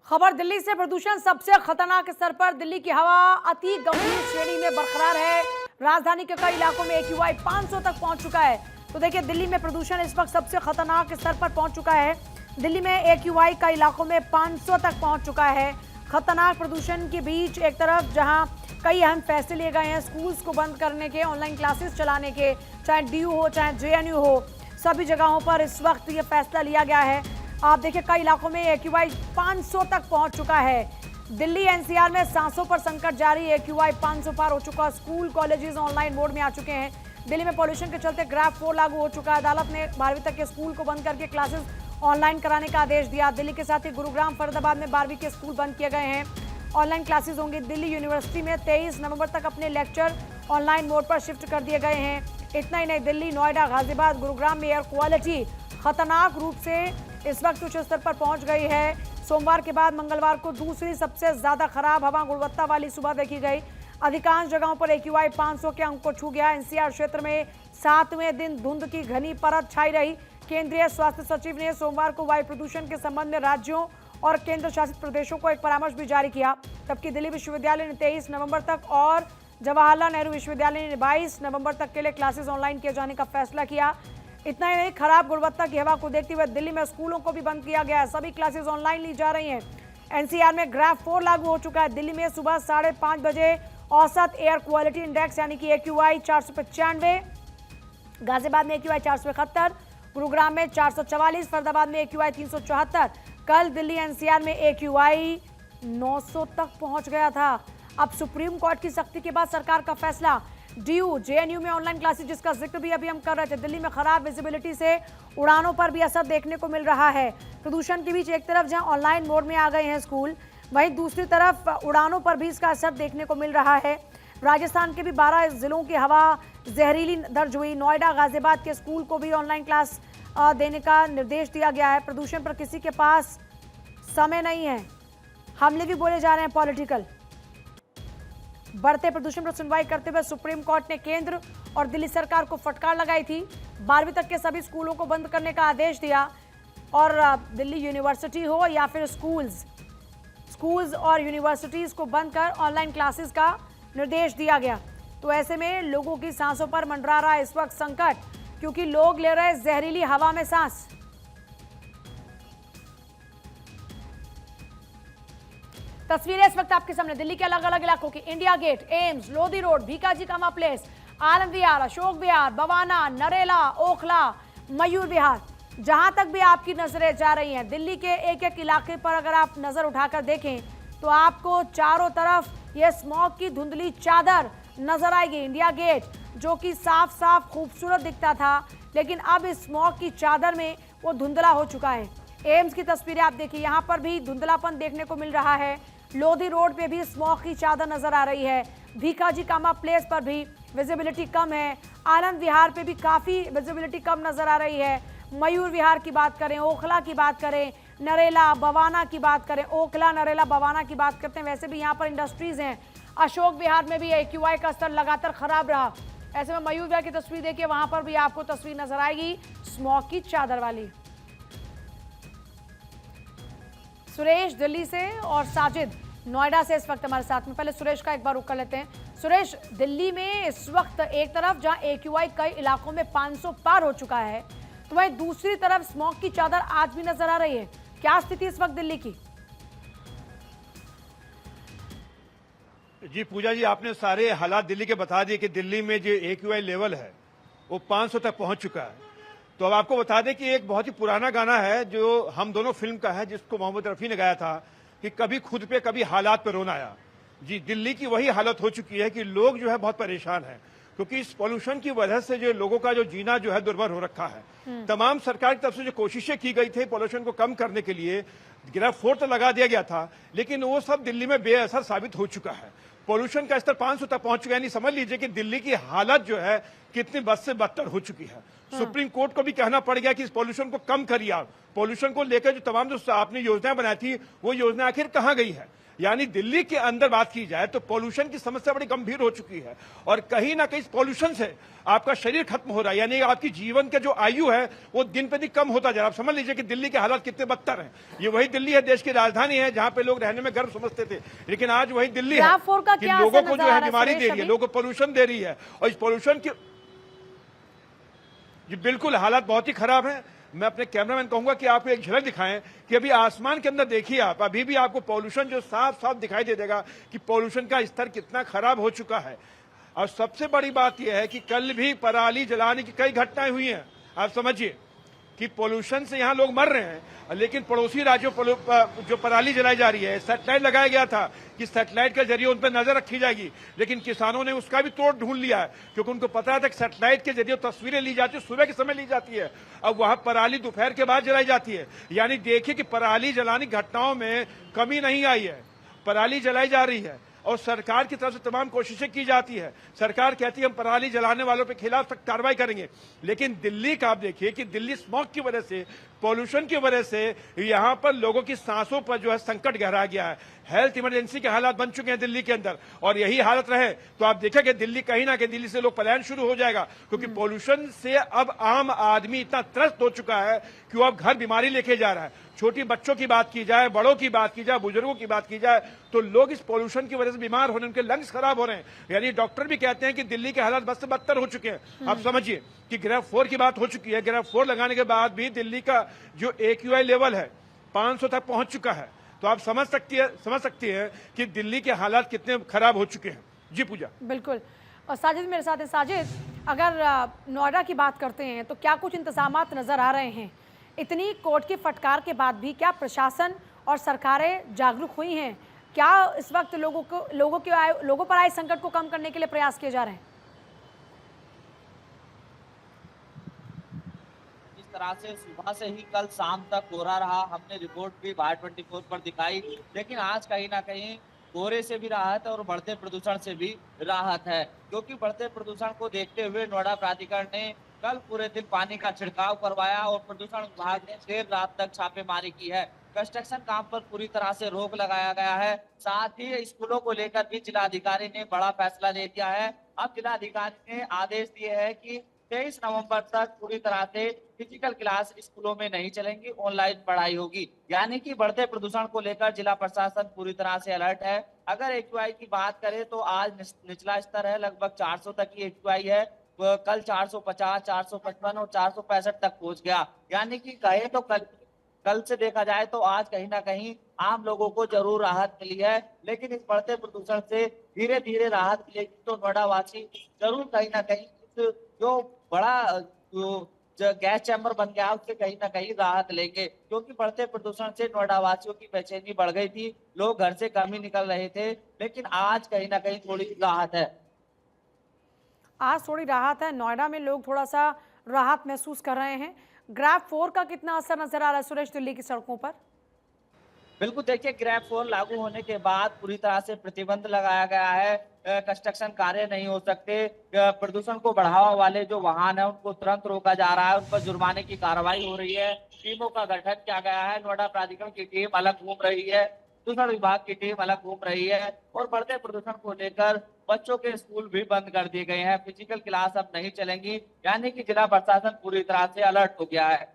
खबर दिल्ली से। प्रदूषण सबसे खतरनाक स्तर पर। दिल्ली की हवा अति गंभीर श्रेणी में बरकरार है। राजधानी के कई इलाकों में AQI 500 तक पहुंच चुका है। तो देखिए, दिल्ली में प्रदूषण इस वक्त सबसे खतरनाक स्तर पर पहुंच चुका है। दिल्ली में AQI कई इलाकों में 500 तक पहुंच चुका है। खतरनाक प्रदूषण के बीच एक तरफ जहां कई अहम फैसले लिए गए हैं, स्कूल्स को बंद करने के, ऑनलाइन क्लासेस चलाने के, चाहे DU हो चाहे JNU हो, सभी जगहों पर इस वक्त ये फैसला लिया गया है। आप देखिए, कई इलाकों में AQI 500 तक पहुंच चुका है। दिल्ली NCR में सांसों पर संकट जारी। AQI 500 पार हो चुका। स्कूल कॉलेजेस ऑनलाइन मोड में आ चुके हैं। दिल्ली में पॉल्यूशन के चलते ग्राफ 4 लागू हो चुका है। अदालत ने 12वीं तक के स्कूल को बंद करके क्लासेस ऑनलाइन कराने का आदेश दिया। दिल्ली के साथ ही गुरुग्राम, फरीदाबाद में 12वीं के स्कूल बंद किए गए हैं। ऑनलाइन क्लासेस होंगी। दिल्ली यूनिवर्सिटी में 23 नवंबर तक अपने लेक्चर ऑनलाइन मोड पर शिफ्ट कर दिए गए हैं। इतना ही नहीं, दिल्ली, नोएडा, गाजियाबाद, गुरुग्राम में एयर क्वालिटी खतरनाक रूप से इस वक्त उच्च स्तर पर पहुंच गई है। सोमवार के बाद मंगलवार को दूसरी सबसे ज्यादा खराब हवा गुणवत्ता वाली सुबह देखी गई। अधिकांश जगहों पर AQI 500 के अंक को छू गया। NCR क्षेत्र में 7वें दिन धुंध की घनी परत छाई रही। केंद्रीय स्वास्थ्य सचिव ने सोमवार को वायु प्रदूषण के संबंध में राज्यों और केंद्र शासित प्रदेशों को एक परामर्श भी जारी किया। जबकि दिल्ली विश्वविद्यालय ने 23 नवंबर तक और जवाहरलाल नेहरू विश्वविद्यालय ने 22 नवंबर तक के लिए क्लासेस ऑनलाइन किए जाने का फैसला किया। इतना ही नहीं, खराब गुणवत्ता की हवा को देखते हुए दिल्ली में स्कूलों को भी बंद किया गया है। सभी क्लासेस ऑनलाइन ली जा रही हैं। NCR में ग्राफ 4 लागू हो चुका है। दिल्ली में सुबह 5:30 बजे औसत एयर क्वालिटी इंडेक्स यानी कि AQI 495, गाजियाबाद में AQI 471, गुरुग्राम में 444, फरीदाबाद में AQI 374। कल दिल्ली NCR में AQI 900 तक पहुंच गया था। अब सुप्रीम कोर्ट की सख्ती के बाद सरकार का फैसला। DU JNU में ऑनलाइन क्लासेस, जिसका जिक्र भी अभी हम कर रहे थे। दिल्ली में खराब विजिबिलिटी से उड़ानों पर भी असर देखने को मिल रहा है। प्रदूषण के बीच एक तरफ जहां ऑनलाइन मोड में आ गए हैं स्कूल, वहीं दूसरी तरफ उड़ानों पर भी इसका असर देखने को मिल रहा है। राजस्थान के भी 12 जिलों की हवा जहरीली दर्ज हुई। नोएडा, गाजियाबाद के स्कूल को भी ऑनलाइन क्लास देने का निर्देश दिया गया है। प्रदूषण पर किसी के पास समय नहीं है। हमले भी बोले जा रहे हैं पॉलिटिकल। बढ़ते प्रदूषण पर सुनवाई करते हुए सुप्रीम कोर्ट ने केंद्र और दिल्ली सरकार को फटकार लगाई थी। 12वीं तक के सभी स्कूलों को बंद करने का आदेश दिया। और दिल्ली यूनिवर्सिटी हो या फिर स्कूल्स और यूनिवर्सिटीज को बंद कर ऑनलाइन क्लासेस का निर्देश दिया गया। तो ऐसे में लोगों की सांसों पर मंडरा रहा है इस वक्त संकट, क्योंकि लोग ले रहे जहरीली हवा में सांस। तस्वीरें इस वक्त आपके सामने दिल्ली के अलग अलग इलाकों की। India Gate, AIIMS, Lodhi Road, Bhikaji Cama Place, Anand Vihar, Ashok Vihar, Bawana, Narela, Okhla, Mayur Vihar, जहां तक भी आपकी नजरें जा रही हैं, दिल्ली के एक एक इलाके पर अगर आप नजर उठाकर देखें तो आपको चारों तरफ ये स्मॉग की धुंधली चादर नजर आएगी। इंडिया गेट जो कि साफ साफ खूबसूरत दिखता था, लेकिन अब इस स्मॉग की चादर में वो धुंधला हो चुका है। एम्स की तस्वीरें आप देखिए, यहाँ पर भी धुंधलापन देखने को मिल रहा है। लोधी रोड पे भी स्मॉग की चादर नजर आ रही है। भीकाजी कामा प्लेस पर भी विजिबिलिटी कम है। आनंद विहार पे भी काफी विजिबिलिटी कम नजर आ रही है। मयूर विहार की बात करें, ओखला की बात करें, नरेला, बवाना की बात करें, ओखला, नरेला, बवाना की बात करते हैं, वैसे भी यहाँ पर इंडस्ट्रीज हैं। अशोक विहार में भी AQI का स्तर लगातार खराब रहा। ऐसे में मयूर विहार की तस्वीर देखिए, वहां पर भी आपको तस्वीर नजर आएगी स्मॉग की चादर वाली। सुरेश दिल्ली से और साजिद नोएडा से इस वक्त हमारे साथ में। पहले सुरेश का एक बार रुख कर लेते हैं। सुरेश, दिल्ली में इस वक्त एक तरफ जहां AQI कई इलाकों में 500 पार हो चुका है, तो वहीं दूसरी तरफ स्मॉग की चादर आज भी नजर आ रही है। क्या स्थिति इस वक्त दिल्ली की? जी पूजा जी, आपने सारे हालात दिल्ली के बता दिए कि दिल्ली में जो AQI लेवल है वो 500 तक पहुंच चुका है। तो अब आपको बता दें कि एक बहुत ही पुराना गाना है जो हम दोनों फिल्म का है, जिसको मोहम्मद रफी ने गाया था कि कभी खुद पे कभी हालात पे रोना आया। जी, दिल्ली की वही हालत हो चुकी है कि लोग जो है बहुत परेशान हैं, क्योंकि इस पॉल्यूशन की वजह से जो लोगों का जो जीना जो है दुर्भर हो रखा है। तमाम सरकार की तरफ से जो कोशिशें की गई थी पॉल्यूशन को कम करने के लिए, ग्राफ 4 तो लगा दिया गया था, लेकिन वो सब दिल्ली में बेअसर साबित हो चुका है। पॉल्यूशन का स्तर 500 तक पहुंच चुका है। यानी समझ लीजिए कि दिल्ली की हालत जो है कितनी बद से बदतर हो चुकी है। सुप्रीम कोर्ट को भी कहना पड़ गया कि इस पॉल्यूशन को कम करिए आप। पॉल्यूशन को लेकर जो तमाम जो आपने योजनाएं बनाई थी वो योजना आखिर कहां गई है? यानी दिल्ली के अंदर बात की जाए तो पॉल्यूशन की समस्या बड़ी गंभीर हो चुकी है और कहीं ना कहीं इस पॉल्यूशन से आपका शरीर खत्म हो रहा है, यानी आपकी जीवन का जो आयु है वो दिन पे दिन कम होता जा रहा है। आप समझ लीजिए कि दिल्ली के हालात कितने बदतर हैं। ये वही दिल्ली है, देश की राजधानी है, जहां पे लोग रहने में गर्व समझते थे, लेकिन आज वही दिल्ली है ग्राफ 4 का कि क्या लोगों असर को नजर जो आ है रहा है बीमारी सुरेश दे रही है, अभी? लोगों को पॉल्यूशन दे रही है और इस पॉल्यूशन की जी बिल्कुल हालात बहुत ही खराब हैं। मैं अपने कैमरामैन कहूंगा कि आपको एक झलक दिखाएं कि अभी आसमान के अंदर देखिए आप, अभी भी आपको पॉल्यूशन जो साफ साफ दिखाई दे देगा कि पॉल्यूशन का स्तर कितना खराब हो चुका है। और सबसे बड़ी बात यह है कि कल भी पराली जलाने की कई घटनाएं हुई हैं। आप समझिए कि पॉल्यूशन से यहां लोग मर रहे हैं, लेकिन पड़ोसी राज्यों जो पराली जलाई जा रही है, सैटेलाइट लगाया गया था कि सैटेलाइट के जरिए उन पर नजर रखी जाएगी, लेकिन किसानों ने उसका भी तोड़ ढूंढ लिया है, क्योंकि उनको पता था कि सैटेलाइट के जरिए तस्वीरें ली जाती है, सुबह के समय ली जाती है, अब वहां पराली दोपहर के बाद जलाई जाती है। यानी देखिए कि पराली जलाने की घटनाओं में कमी नहीं आई है, पराली जलाई जा रही है और सरकार की तरफ से तमाम कोशिशें की जाती है। सरकार कहती है हम पराली जलाने वालों के खिलाफ सख्त कार्रवाई करेंगे, लेकिन दिल्ली का आप देखिए कि दिल्ली स्मॉग की वजह से, पॉल्यूशन की वजह से यहां पर लोगों की सांसों पर जो है संकट गहरा गया है। हेल्थ इमरजेंसी के हालात बन चुके हैं दिल्ली के अंदर, और यही हालत रहे तो आप देखेंगे दिल्ली कहीं ना कहीं दिल्ली से लोग पलायन शुरू हो जाएगा, क्योंकि पॉल्यूशन से अब आम आदमी इतना त्रस्त हो चुका है कि वो अब घर बीमारी लेके जा रहा है। छोटी बच्चों की बात की जाए, बड़ों की बात की जाए, बुजुर्गों की बात की जाए, तो लोग इस पॉल्यूशन की वजह से बीमार हो रहे हैं, उनके लंग्स खराब हो रहे हैं। यानी डॉक्टर भी कहते हैं कि दिल्ली के हालात बद से बदतर हो चुके हैं। आप समझिए कि ग्रेफ 4 की बात हो चुकी है, ग्रेफ 4 लगाने के बाद भी दिल्ली का जो AQI लेवल है 500 तक पहुंच चुका है। तो आप समझ सकती है कि दिल्ली के हालात कितने खराब हो चुके हैं। जी पूजा। बिल्कुल। और साजिद मेरे साथ है। साजिद, अगर नोएडा की बात करते हैं तो क्या कुछ इंतजामात नजर आ रहे हैं? इतनी कोर्ट की फटकार के बाद भी क्या प्रशासन और सरकारें जागरूक हुई हैं? क्या इस वक्त लोगों पर आए संकट को कम करने के लिए प्रयास किए जा रहे हैं? इस तरह से सुबह से ही कल शाम तक कोहरा रहा, हमने रिपोर्ट भी भारत 24 पर दिखाई, लेकिन आज कहीं ना कहीं कोहरे से भी राहत है और बढ़ते प्रदूषण से भी राहत है, क्योंकि बढ़ते प्रदूषण को देखते हुए नोएडा प्राधिकरण ने कल पूरे दिन पानी का छिड़काव करवाया और प्रदूषण विभाग ने देर रात तक छापेमारी की है। कंस्ट्रक्शन काम पर पूरी तरह से रोक लगाया गया है। साथ ही स्कूलों को लेकर भी जिलाधिकारी ने बड़ा फैसला ले दिया है। अब जिलाधिकारी ने आदेश दिए हैं कि 23 नवंबर तक पूरी तरह से फिजिकल क्लास स्कूलों में नहीं चलेंगी, ऑनलाइन पढ़ाई होगी। यानी कि बढ़ते प्रदूषण को लेकर जिला प्रशासन पूरी तरह से अलर्ट है। अगर AQI की बात करें तो आज निचला स्तर है, लगभग 400 तक की AQI है। कल 450, 455 और 465 तक पहुंच गया। यानी कि कहे तो कल से देखा जाए तो आज कहीं ना कहीं आम लोगों को जरूर राहत मिली है, लेकिन इस बढ़ते प्रदूषण से धीरे धीरे राहत मिलेगी तो नोएडा वासी जरूर कहीं ना कहीं जो बड़ा जो गैस चैम्बर बन गया उससे कहीं ना कहीं राहत लेंगे, क्योंकि बढ़ते प्रदूषण से नोएडा वासियों की बेचैनी बढ़ गई थी। लोग घर से कम ही निकल रहे थे, लेकिन आज कहीं ना कहीं थोड़ी राहत है। आज थोड़ी राहत है, नोएडा में लोग थोड़ा सा राहत महसूस कर रहे हैं। ग्राफ 4 का कितना असर नजर आ रहा है सुरेश दिल्ली की सड़कों पर? बिल्कुल, देखिए ग्रेफ 4 लागू होने के बाद पूरी तरह से प्रतिबंध लगाया गया है। कंस्ट्रक्शन कार्य नहीं हो सकते। प्रदूषण को बढ़ावा वाले जो वाहन है उनको तुरंत रोका जा रहा है, उन पर जुर्माने की कार्रवाई हो रही है। टीमों का गठन किया गया है। नोएडा प्राधिकरण की टीम अलग घूम रही है, प्रदूषण विभाग की टीम अलग घूम रही है और बढ़ते प्रदूषण को लेकर बच्चों के स्कूल भी बंद कर दिए गए हैं। फिजिकल क्लास अब नहीं चलेंगी, यानी कि जिला प्रशासन पूरी तरह से अलर्ट हो गया है।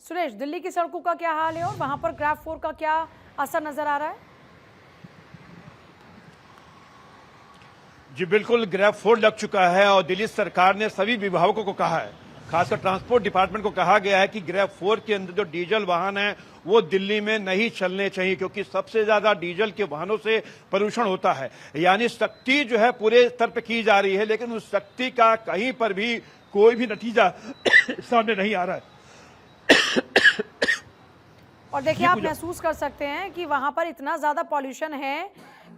सुरेश, दिल्ली की सड़कों का क्या हाल है और वहां पर ग्राफ 4 का क्या असर नजर आ रहा है? जी बिल्कुल, ग्रेफ 4 लग चुका है और दिल्ली सरकार ने सभी विभागों को कहा है, खासकर ट्रांसपोर्ट डिपार्टमेंट को कहा गया है कि ग्रेफ 4 के अंदर जो डीजल वाहन है वो दिल्ली में नहीं चलने चाहिए, क्योंकि सबसे ज्यादा डीजल के वाहनों से प्रदूषण होता है। यानी सख्ती जो है पूरे स्तर पर की जा रही है, लेकिन उस सख्ती का कहीं पर भी कोई भी नतीजा सामने नहीं आ रहा है। और देखिए आप महसूस कर सकते हैं कि वहां पर इतना ज्यादा पॉल्यूशन है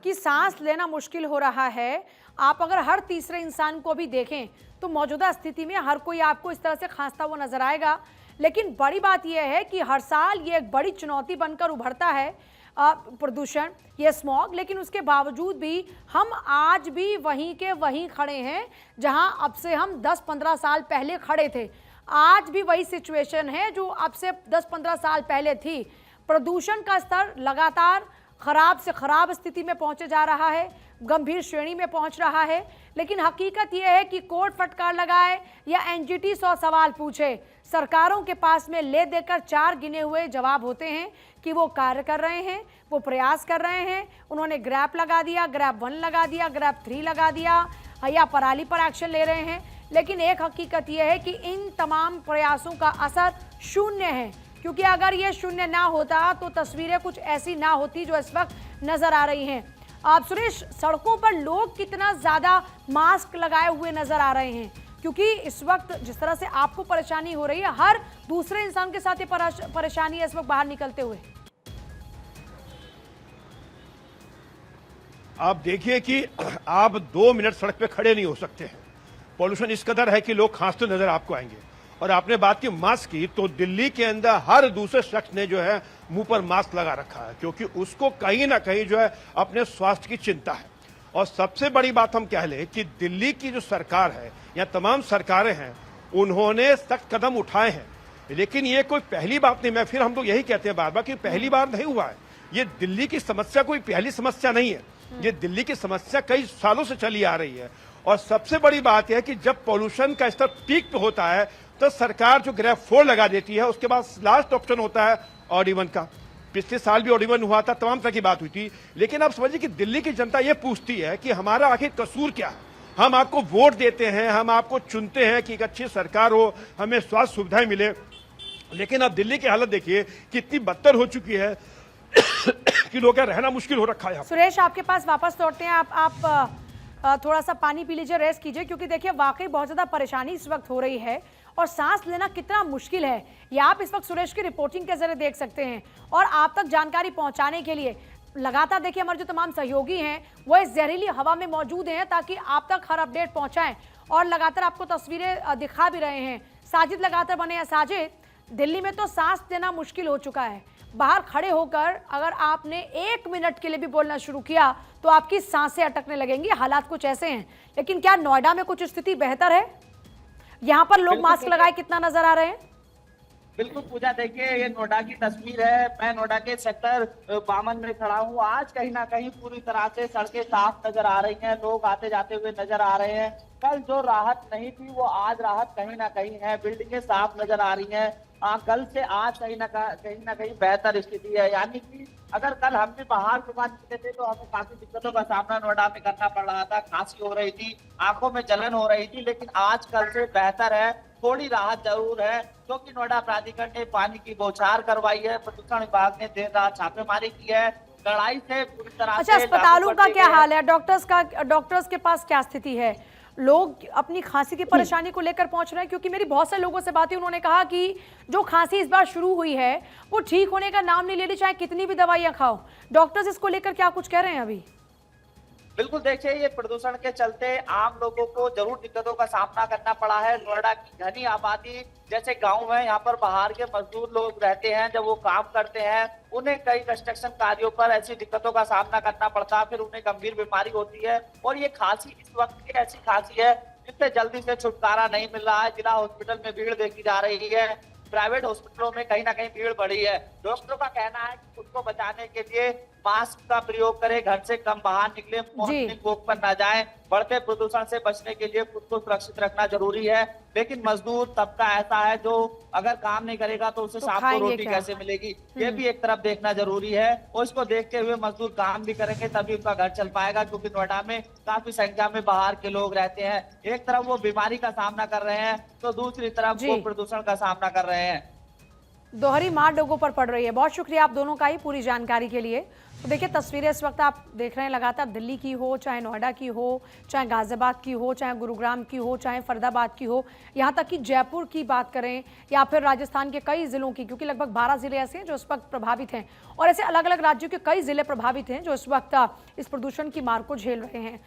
कि सांस लेना मुश्किल हो रहा है। आप अगर हर तीसरे इंसान को भी देखें तो मौजूदा स्थिति में हर कोई आपको इस तरह से खांसता हुआ नजर आएगा। लेकिन बड़ी बात यह है कि हर साल ये एक बड़ी चुनौती बनकर उभरता है प्रदूषण, ये स्मॉग, लेकिन उसके बावजूद भी हम आज भी वहीं के वहीं खड़े हैं जहां अब से हम 10-15 साल पहले खड़े थे। आज भी वही सिचुएशन है जो अब से 10-15 साल पहले थी। प्रदूषण का स्तर लगातार खराब से खराब स्थिति में पहुंचे जा रहा है, गंभीर श्रेणी में पहुंच रहा है। लेकिन हकीकत यह है कि कोर्ट फटकार लगाए या एनजीटी 100 सवाल पूछे, सरकारों के पास में ले देकर 4 गिने हुए जवाब होते हैं कि वो कार्य कर रहे हैं, वो प्रयास कर रहे हैं। उन्होंने ग्रैप लगा दिया, ग्रैप 1 लगा दिया, ग्रैप 3 लगा दिया या पराली पर एक्शन ले रहे हैं। लेकिन एक हकीकत यह है कि इन तमाम प्रयासों का असर शून्य है, क्योंकि अगर ये शून्य ना होता तो तस्वीरें कुछ ऐसी ना होती जो इस वक्त नजर आ रही हैं। आप सुरेश, सड़कों पर लोग कितना ज्यादा मास्क लगाए हुए नजर आ रहे हैं, क्योंकि इस वक्त जिस तरह से आपको परेशानी हो रही है, हर दूसरे इंसान के साथ ये परेशानी है इस वक्त बाहर निकलते हुए। आप देखिए कि आप 2 मिनट सड़क पे खड़े नहीं हो सकते हैं। पॉल्यूशन इस कदर है कि लोग खांसते नजर आपको आएंगे। और आपने बात की मास्क की, तो दिल्ली के अंदर हर दूसरे शख्स ने जो है मुंह पर मास्क लगा रखा है, क्योंकि उसको कहीं ना कहीं जो है अपने स्वास्थ्य की चिंता है। और सबसे बड़ी बात हम कह लें कि दिल्ली की जो सरकार है या तमाम सरकारें हैं, उन्होंने सख्त कदम उठाए हैं। लेकिन ये कोई पहली बात नहीं, हम तो यही कहते हैं बार बार कि पहली बार नहीं हुआ है। ये दिल्ली की समस्या कोई पहली समस्या नहीं है, ये दिल्ली की समस्या कई सालों से चली आ रही है। और सबसे बड़ी बात यह है कि जब पॉल्यूशन का स्तर पीक पे होता है तो सरकार जो ग्रैप 4 लगा देती है, उसके बाद लास्ट ऑप्शन होता है ऑड-इवन का। पिछले साल भी ऑड-इवन हुआ था, तमाम तरह की बात हुई थी। लेकिन आप समझिए कि दिल्ली की जनता यह पूछती है कि हमारा आखिर कसूर क्या है। हम आपको वोट देते हैं, हम आपको चुनते हैं कि एक अच्छी सरकार हो, हमें स्वास्थ्य सुविधाएं मिले, लेकिन अब दिल्ली की हालत देखिए कितनी बदतर हो चुकी है कि लोगों का रहना मुश्किल हो रखा है। सुरेश, आपके पास वापस लौटते हैं। आप थोड़ा सा पानी पी लीजिए, रेस्ट कीजिए, क्योंकि देखिए वाकई बहुत ज्यादा परेशानी इस वक्त हो रही है और सांस लेना कितना मुश्किल है, ये आप इस वक्त सुरेश की रिपोर्टिंग के जरिए देख सकते हैं। और आप तक जानकारी पहुंचाने के लिए लगातार देखिए हमारे जो तमाम सहयोगी हैं वो इस जहरीली हवा में मौजूद हैं, ताकि आप तक हर अपडेट पहुंचाएं। और लगातार आपको तस्वीरें दिखा भी रहे हैं। साजिद लगातार बने हैं। साजिद, दिल्ली में तो सांस लेना मुश्किल हो चुका है। बाहर खड़े होकर अगर आपने 1 मिनट के लिए भी बोलना शुरू किया तो आपकी सांसें अटकने लगेंगी। हालात कुछ ऐसे हैं। लेकिन क्या नोएडा में कुछ स्थिति बेहतर है? यहाँ पर लोग मास्क लगाए कितना नजर आ रहे हैं? बिल्कुल पूजा, देखिए ये नोएडा की तस्वीर है। मैं नोएडा के सेक्टर 52 में खड़ा हूँ। आज कहीं ना कहीं पूरी तरह से सड़कें साफ नजर आ रही हैं, लोग आते जाते हुए नजर आ रहे हैं। कल जो राहत नहीं थी वो आज राहत कहीं ना कहीं है, बिल्डिंगें साफ नजर आ रही हैं। कल से आज कहीं ना कहीं बेहतर स्थिति है। यानी कि अगर कल हम भी बाहर के बाद निकले थे तो हमें काफी दिक्कतों का सामना नोएडा में करना पड़ रहा था। खांसी हो रही थी, आंखों में जलन हो रही थी, लेकिन आज कल से बेहतर है। थोड़ी राहत जरूर है, क्योंकि नोएडा प्राधिकरण ने पानी की बौछार करवाई है। प्रदूषण विभाग ने देर रात छापेमारी की है, कड़ाई से पूरी तरह से। अच्छा, अस्पतालों का क्या हाल है? डॉक्टर्स के पास क्या स्थिति है? लोग अपनी खांसी की परेशानी को लेकर पहुंच रहे हैं, क्योंकि मेरी बहुत से लोगों से बातें, उन्होंने कहा कि जो खांसी इस बार शुरू हुई है वो ठीक होने का नाम नहीं ले रही, चाहे कितनी भी दवाइयां खाओ। डॉक्टर्स इसको लेकर क्या कुछ कह रहे हैं अभी? बिल्कुल, देखिए ये प्रदूषण के चलते आम लोगों को जरूर दिक्कतों का सामना करना पड़ा है। नोएडा की घनी आबादी जैसे गांव है, यहाँ पर बाहर के मजदूर लोग रहते हैं। जब वो काम करते हैं उन्हें कई कंस्ट्रक्शन कार्यों पर ऐसी दिक्कतों का सामना करना पड़ता है, फिर उन्हें गंभीर बीमारी होती है। और ये खांसी इस वक्त की ऐसी खांसी है जिससे जल्दी से छुटकारा नहीं मिल रहा है। जिला हॉस्पिटल में भीड़ देखी जा रही है, प्राइवेट हॉस्पिटलों में कहीं ना कहीं भीड़ बढ़ी है। डॉक्टरों का कहना है कि खुद को बचाने के लिए मास्क का प्रयोग करें, घर से कम बाहर निकले, मॉर्निंग वॉक पर ना जाएं। बढ़ते प्रदूषण से बचने के लिए खुद को सुरक्षित रखना जरूरी है। लेकिन मजदूर तबका ऐसा है जो अगर काम नहीं करेगा तो उसे शाम को रोटी कैसे मिलेगी, ये भी एक तरफ देखना जरूरी है। और इसको देखते हुए मजदूर काम भी करेंगे तभी उनका घर चल पाएगा, क्योंकि नोएडा में काफी संख्या में बाहर के लोग रहते हैं। एक तरफ वो बीमारी का सामना कर रहे हैं तो दूसरी तरफ वो प्रदूषण का सामना कर रहे हैं। दोहरी मार लोगों पर पड़ रही है। बहुत शुक्रिया आप दोनों का ही पूरी जानकारी के लिए। तो देखिए तस्वीरें इस वक्त आप देख रहे हैं, लगातार दिल्ली की हो, चाहे नोएडा की हो, चाहे गाजियाबाद की हो, चाहे गुरुग्राम की हो, चाहे फरीदाबाद की हो, यहाँ तक कि जयपुर की बात करें या फिर राजस्थान के कई जिलों की, क्योंकि लगभग 12 जिले ऐसे हैं जो इस वक्त प्रभावित हैं और ऐसे अलग अलग राज्यों के कई जिले प्रभावित हैं जो इस वक्त इस प्रदूषण की मार को झेल रहे हैं।